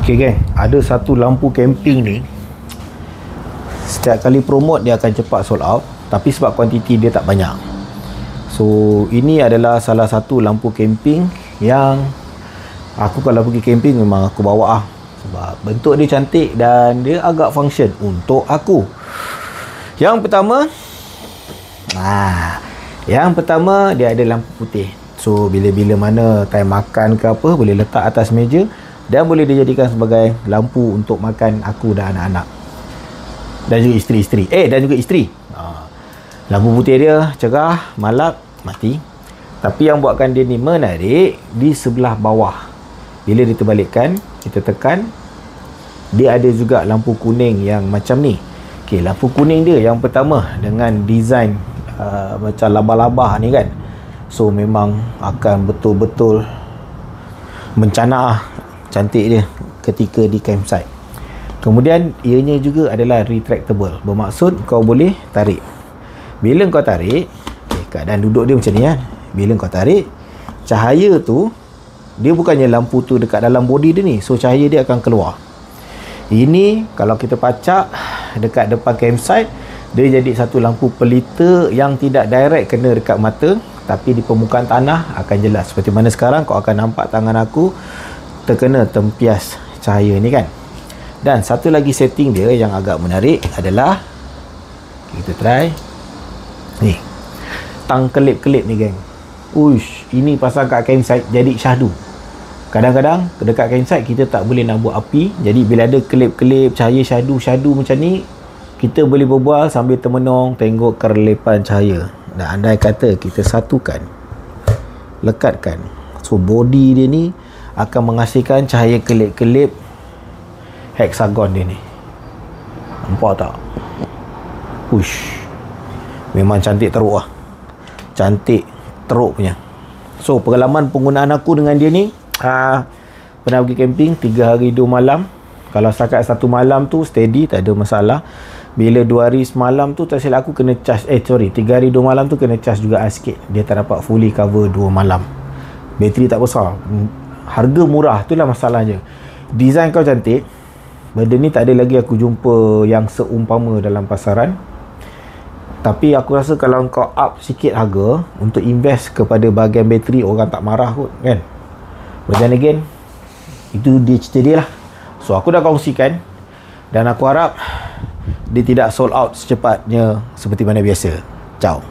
Okay geng, ada satu lampu camping ni, setiap kali promote dia akan cepat sold out, tapi sebab kuantiti dia tak banyak. So ini adalah salah satu lampu camping yang aku kalau pergi camping memang aku bawa sebab bentuk dia cantik dan dia agak function untuk aku. Yang pertama dia ada lampu putih. So bila-bila mana time makan ke apa, boleh letak atas meja dan boleh dijadikan sebagai lampu untuk makan aku dan anak-anak dan juga isteri. Lampu putih dia cerah, malap, mati. Tapi yang buatkan dia ni menarik, di sebelah bawah bila diterbalikkan, kita tekan, dia ada juga lampu kuning yang macam ni. Okay, lampu kuning dia yang pertama dengan design macam labah-labah ni kan. So memang akan betul-betul mencana cantik dia ketika di campsite. Kemudian ianya juga adalah retractable, bermaksud kau boleh tarik. Bila kau tarik, keadaan duduk dia macam ni kan. Bila kau tarik, cahaya tu, dia bukannya lampu tu dekat dalam body dia ni, so cahaya dia akan keluar. Ini kalau kita pacak dekat depan campsite, dia jadi satu lampu pelita yang tidak direct kena dekat mata, tapi di permukaan tanah akan jelas. Seperti mana sekarang kau akan nampak tangan aku terkena tempias cahaya ni kan. Dan satu lagi setting dia yang agak menarik adalah, kita try ni, tang kelip-kelip ni geng. Uish, ini pasal kat campsite jadi syahdu. Kadang-kadang dekat campsite kita tak boleh nak buat api, jadi bila ada kelip-kelip cahaya syahdu macam ni, kita boleh berbual sambil termenung tengok kerelipan cahaya. Dan andai kata kita satukan, lekatkan, so body dia ni akan menghasilkan cahaya kelip-kelip hexagon dia ni. Nampak tak? Push. Memang cantik teruk lah. Cantik teruk punya. So pengalaman penggunaan aku dengan dia ni, pernah pergi camping 3 hari 2 malam. Kalau setakat 1 malam tu steady, tak ada masalah. Bila 2 hari semalam tu tak silap aku kena charge, 3 hari 2 malam tu kena charge juga sikit. Dia tak dapat fully cover 2 malam. Bateri tak besar, harga murah, itulah masalahnya. Design kau cantik, benda ni tak ada lagi aku jumpa yang seumpama dalam pasaran. Tapi aku rasa kalau kau up sikit harga untuk invest kepada bahagian bateri, orang tak marah kot kan. But then again, itu dia cerita dia lah. So aku dah kongsikan, dan aku harap dia tidak sold out secepatnya seperti mana biasa. Ciao.